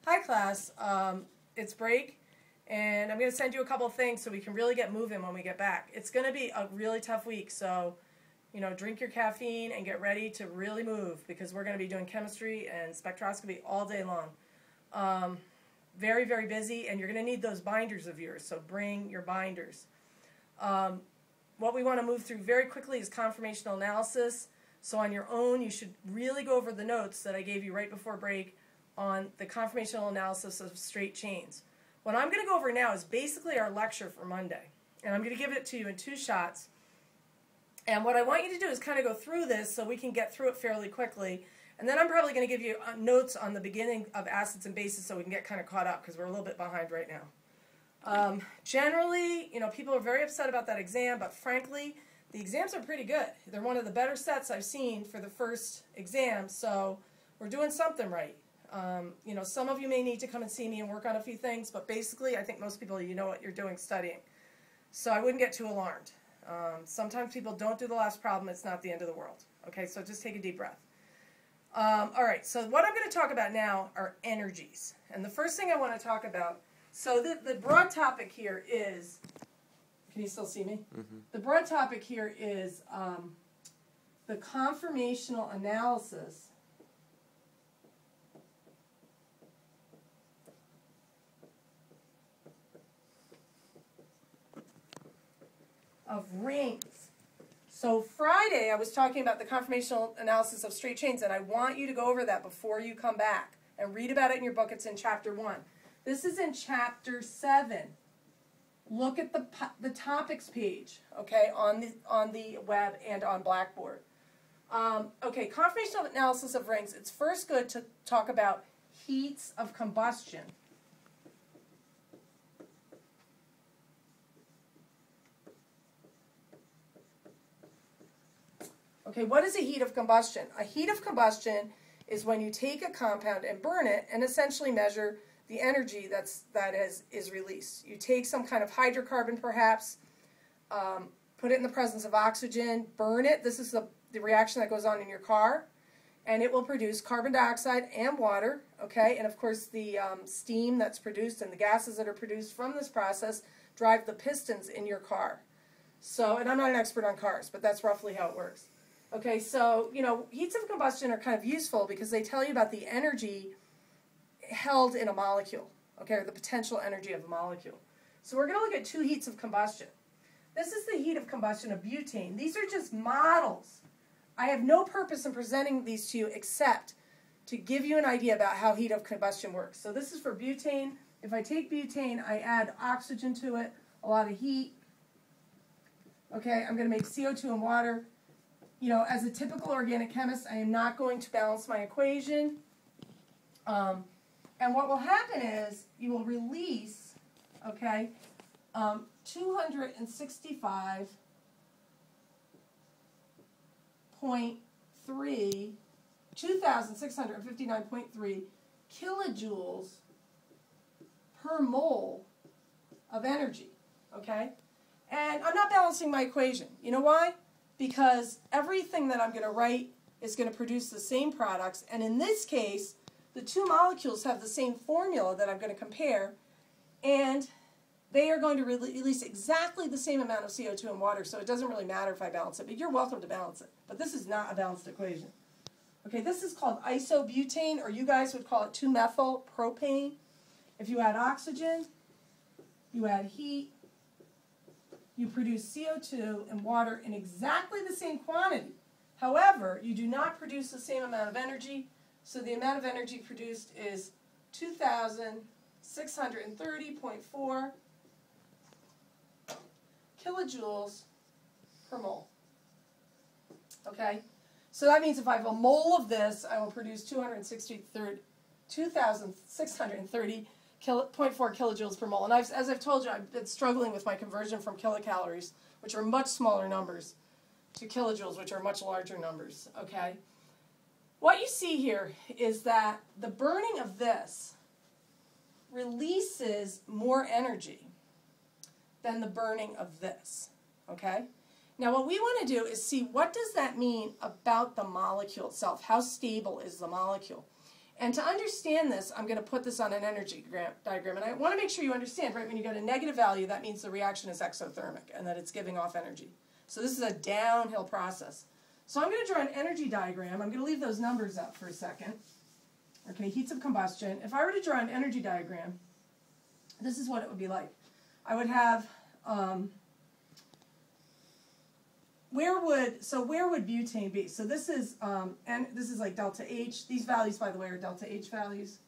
Hi class, it's break, and I'm going to send you a couple of things so we can really get moving when we get back. It's going to be a really tough week, so drink your caffeine and get ready to really move because we're going to be doing chemistry and spectroscopy all day long. Very, very busy, and you're going to need those binders of yours, so bring your binders. What we want to move through very quickly is conformational analysis. So on your own, you should really go over the notes that I gave you right before break on the conformational analysis of straight chains. What I'm going to go over now is basically our lecture for Monday. And I'm going to give it to you in 2 shots. And what I want you to do is kind of go through this so we can get through it fairly quickly. And then I'm probably going to give you notes on the beginning of acids and bases so we can get kind of caught up because we're a little bit behind right now. Generally, people are very upset about that exam, but frankly, the exams are pretty good. They're one of the better sets I've seen for the first exam, so we're doing something right. Some of you may need to come and see me and work on a few things, but basically I think most people, you know what you're doing studying. So I wouldn't get too alarmed. Sometimes people don't do the last problem. It's not the end of the world. Okay, so just take a deep breath. All right, so what I'm going to talk about now are energies. And the first thing I want to talk about, so the broad topic here is, can you still see me? Mm-hmm. The broad topic here is the conformational analysis of rings. So Friday I was talking about the conformational analysis of straight chains, and I want you to go over that before you come back and read about it in your book. It's in chapter 1. This is in chapter 7. Look at the topics page, okay, on the web and on Blackboard. Okay, conformational analysis of rings. It's first good to talk about heats of combustion. Okay, what is a heat of combustion? A heat of combustion is when you take a compound and burn it and essentially measure the energy that is released. You take some kind of hydrocarbon perhaps, put it in the presence of oxygen, burn it. This is the reaction that goes on in your car, and it will produce carbon dioxide and water, okay? And of course the steam that's produced and the gases that are produced from this process drive the pistons in your car. So, and I'm not an expert on cars, but that's roughly how it works. Okay, so, heats of combustion are kind of useful because they tell you about the energy held in a molecule, okay, or the potential energy of a molecule. So we're going to look at 2 heats of combustion. This is the heat of combustion of butane. These are just models. I have no purpose in presenting these to you except to give you an idea about how heat of combustion works. So this is for butane. If I take butane, I add oxygen to it, a lot of heat. Okay, I'm going to make CO2 and water. As a typical organic chemist, I am not going to balance my equation. And what will happen is you will release, okay, 265.3 2,659.3 kilojoules per mole of energy, okay? And I'm not balancing my equation. You know why? Because everything that I'm going to write is going to produce the same products, and in this case, the 2 molecules have the same formula that I'm going to compare, and they are going to release exactly the same amount of CO2 and water, so it doesn't really matter if I balance it, but you're welcome to balance it. But this is not a balanced equation. Okay, this is called isobutane, or you guys would call it 2-methyl propane. If you add oxygen, you add heat, you produce CO2 and water in exactly the same quantity. However, you do not produce the same amount of energy, so the amount of energy produced is 2,630.4 kilojoules per mole. Okay? So that means if I have a mole of this, I will produce 2,630.4 kilojoules per mole. And as I've told you, I've been struggling with my conversion from kilocalories, which are much smaller numbers, to kilojoules, which are much larger numbers. Okay? What you see here is that the burning of this releases more energy than the burning of this. Okay? Now what we want to do is see what does that mean about the molecule itself. How stable is the molecule? And to understand this, I'm going to put this on an energy diagram. And I want to make sure you understand, right, when you get a negative value, that means the reaction is exothermic and that it's giving off energy. So this is a downhill process. So I'm going to draw an energy diagram. I'm going to leave those numbers up for a second. Okay, heats of combustion. If I were to draw an energy diagram, this is what it would be like. I would have, where would butane be? So this is, and this is like delta H. These values, by the way, are delta H values.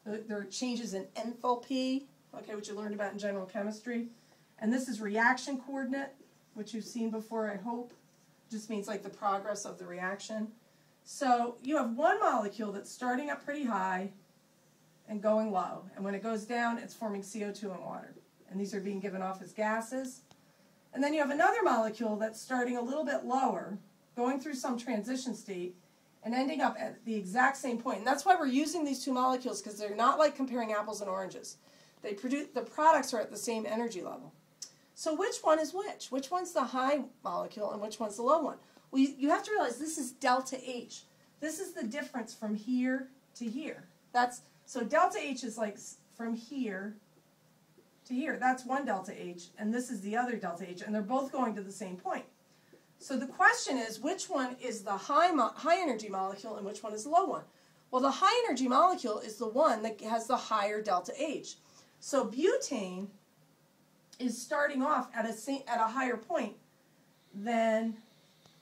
There are changes in enthalpy, okay, which you learned about in general chemistry. And this is reaction coordinate, which you've seen before, I hope. Just means like the progress of the reaction. So you have one molecule that's starting up pretty high and going low. And when it goes down, it's forming CO2 and water. And these are being given off as gases. And then you have another molecule that's starting a little bit lower, going through some transition state, and ending up at the exact same point. And that's why we're using these two molecules, because they're not like comparing apples and oranges. They produce, the products are at the same energy level. So which one is which? Which one's the high molecule and which one's the low one? Well, you have to realize this is delta H. This is the difference from here to here. So delta H is like from here to here. That's one delta H, and this is the other delta H, and they're both going to the same point. So the question is, which one is the high energy molecule and which one is the low one? Well, the high energy molecule is the one that has the higher delta H. So butane is starting off at a higher point than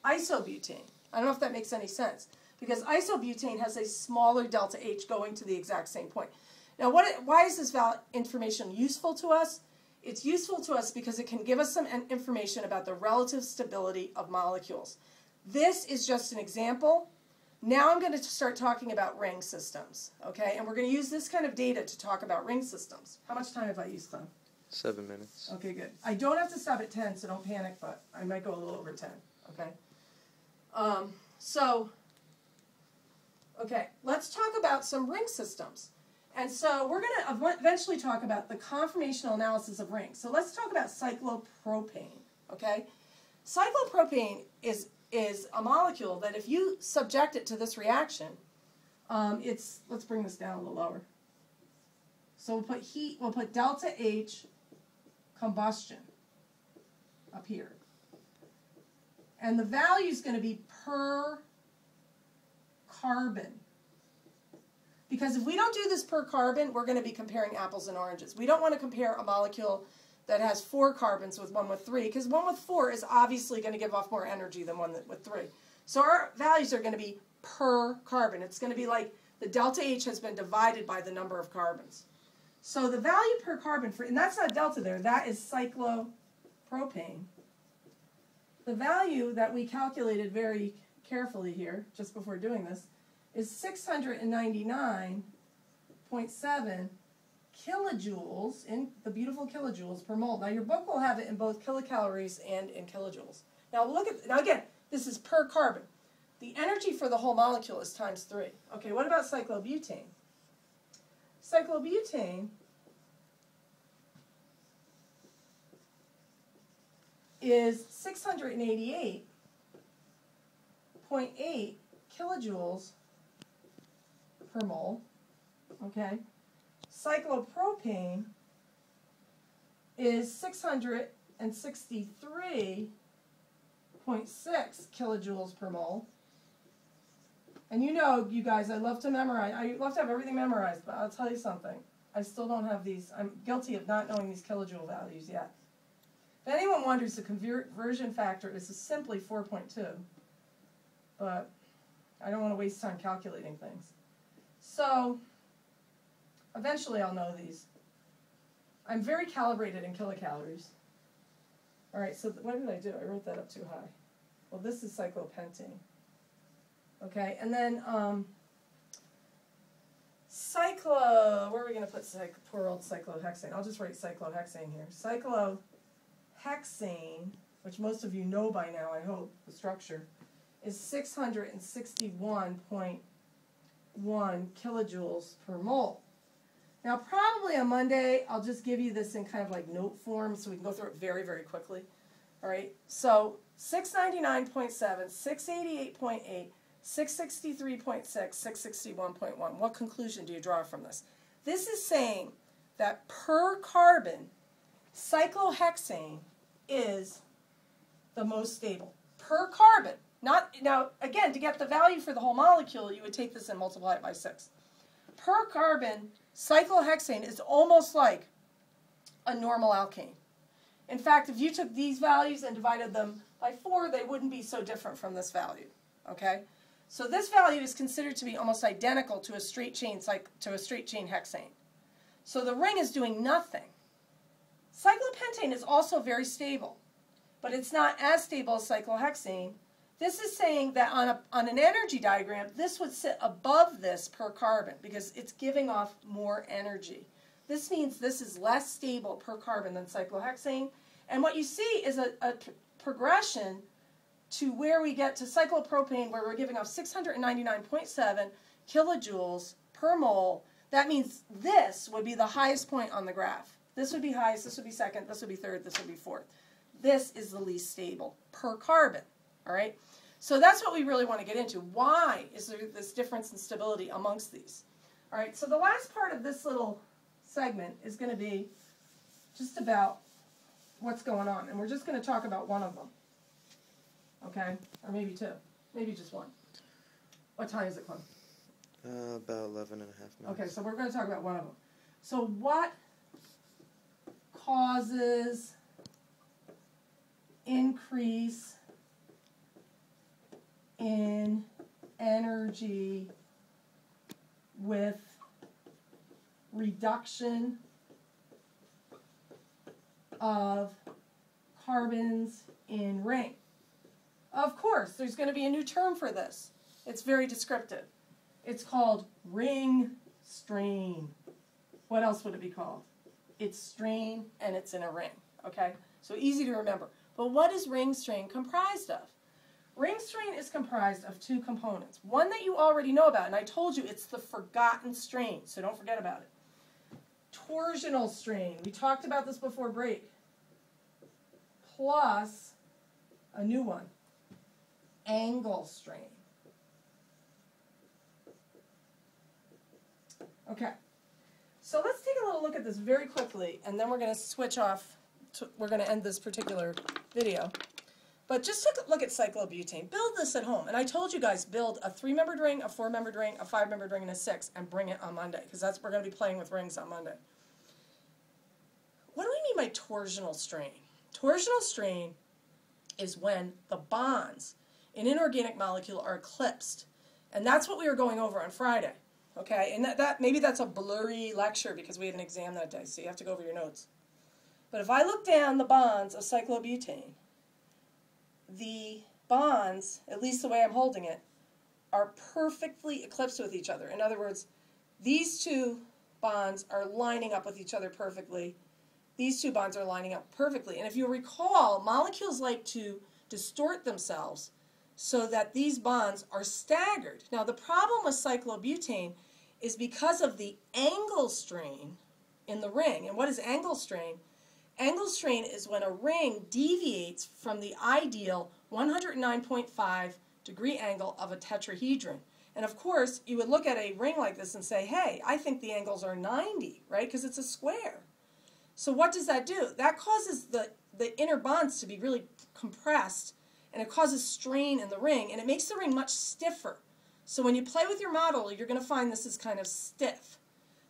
isobutane. I don't know if that makes any sense, because isobutane has a smaller delta H going to the exact same point. Now, why is this information useful to us? It's useful to us because it can give us some information about the relative stability of molecules. This is just an example. Now I'm going to start talking about ring systems, okay? And we're going to use this kind of data to talk about ring systems. How much time have I used, Clem? 7 minutes. Okay, good. I don't have to stop at 10, so don't panic, but I might go a little over 10, okay? Okay, let's talk about some ring systems. And so we're going to eventually talk about the conformational analysis of rings. So let's talk about cyclopropane, okay? Cyclopropane is a molecule that if you subject it to this reaction, let's bring this down a little lower. So we'll put delta H combustion up here. And the value is going to be per carbon. Because if we don't do this per carbon, we're going to be comparing apples and oranges. We don't want to compare a molecule that has 4 carbons with one with 3, because one with 4 is obviously going to give off more energy than one with 3. So our values are going to be per carbon. It's going to be like the delta H has been divided by the number of carbons. So the value per carbon, and that's not delta there, that is cyclopropane. The value that we calculated very carefully here, just before doing this, is 699.7 kilojoules, in the beautiful kilojoules per mole. Now your book will have it in both kilocalories and in kilojoules. Now again, this is per carbon. The energy for the whole molecule is times 3. Okay, what about cyclobutane? Cyclobutane is 688.8 kilojoules per mole. Okay. Cyclopropane is 663.6 kilojoules per mole. And you know, you guys, I love to memorize. I love to have everything memorized, but I'll tell you something. I still don't have these. I'm guilty of not knowing these kilojoule values yet. If anyone wonders, the conversion factor is simply 4.2. But I don't want to waste time calculating things. So eventually I'll know these. I'm very calibrated in kilocalories. All right, so what did I do? I wrote that up too high. Well, this is cyclopentane. Okay, and then where are we going to put poor old cyclohexane? I'll just write cyclohexane here. Cyclohexane, which most of you know by now, I hope, the structure, is 661.1 kilojoules per mole. Now, probably on Monday, I'll just give you this in kind of like note form so we can go through it very, very quickly. All right, so 699.7, 688.8, 663.6, 661.1. What conclusion do you draw from this? This is saying that per carbon, cyclohexane is the most stable. Per carbon. Not, now, again, to get the value for the whole molecule, you would take this and multiply it by 6. Per carbon, cyclohexane is almost like a normal alkane. In fact, if you took these values and divided them by 4, they wouldn't be so different from this value. Okay? So this value is considered to be almost identical to a straight chain hexane. So the ring is doing nothing. Cyclopentane is also very stable, but it's not as stable as cyclohexane. This is saying that on an energy diagram, this would sit above this per carbon because it's giving off more energy. This means this is less stable per carbon than cyclohexane. And what you see is a progression to where we get to cyclopropane, where we're giving off 699.7 kilojoules per mole. That means this would be the highest point on the graph. This would be highest, this would be second, this would be third, this would be fourth. This is the least stable per carbon. All right? So that's what we really want to get into. Why is there this difference in stability amongst these? All right, so the last part of this little segment is going to be just about what's going on. And we're just going to talk about one of them. Okay? Or maybe two. Maybe just one. What time is it, Clem? About 11 and a half minutes. Okay, so we're going to talk about one of them. So what causes increase in energy with reduction of carbons in ring? Of course, there's going to be a new term for this. It's very descriptive. It's called ring strain. What else would it be called? It's strain and it's in a ring. Okay? So easy to remember. But what is ring strain comprised of? Ring strain is comprised of two components. One that you already know about, and I told you it's the forgotten strain, so don't forget about it. Torsional strain. We talked about this before break. Plus a new one. Angle strain. Okay. So let's take a little look at this very quickly, and then we're going to switch off. We're going to end this particular video. But just take a look at cyclobutane. Build this at home. And I told you guys, build a 3-membered ring, a 4-membered ring, a 5-membered ring, and a 6, and bring it on Monday, because we're going to be playing with rings on Monday. What do we mean by torsional strain? Torsional strain is when the bonds in an organic molecule are eclipsed. And that's what we were going over on Friday. Okay? And maybe that's a blurry lecture because we had an exam that day, so you have to go over your notes. But if I look down the bonds of cyclobutane, the bonds, at least the way I'm holding it, are perfectly eclipsed with each other. In other words, these two bonds are lining up with each other perfectly. These two bonds are lining up perfectly. And if you recall, molecules like to distort themselves so that these bonds are staggered. Now, the problem with cyclobutane is because of the angle strain in the ring. And what is angle strain? Angle strain is when a ring deviates from the ideal 109.5 degree angle of a tetrahedron. And of course, you would look at a ring like this and say, hey, I think the angles are 90, right? Because it's a square. So what does that do? That causes the inner bonds to be really compressed, and it causes strain in the ring, and it makes the ring much stiffer. So when you play with your model, you're going to find this is kind of stiff.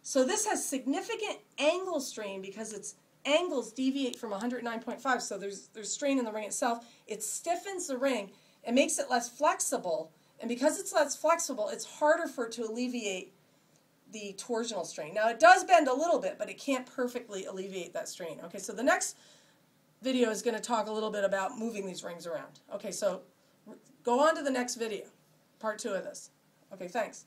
So this has significant angle strain because its angles deviate from 109.5, so there's strain in the ring itself. It stiffens the ring and makes it less flexible, and because it's less flexible, it's harder for it to alleviate the torsional strain. Now, it does bend a little bit, but it can't perfectly alleviate that strain. Okay, so the next video is going to talk a little bit about moving these rings around. Okay, so go on to the next video, part 2 of this. Okay, thanks.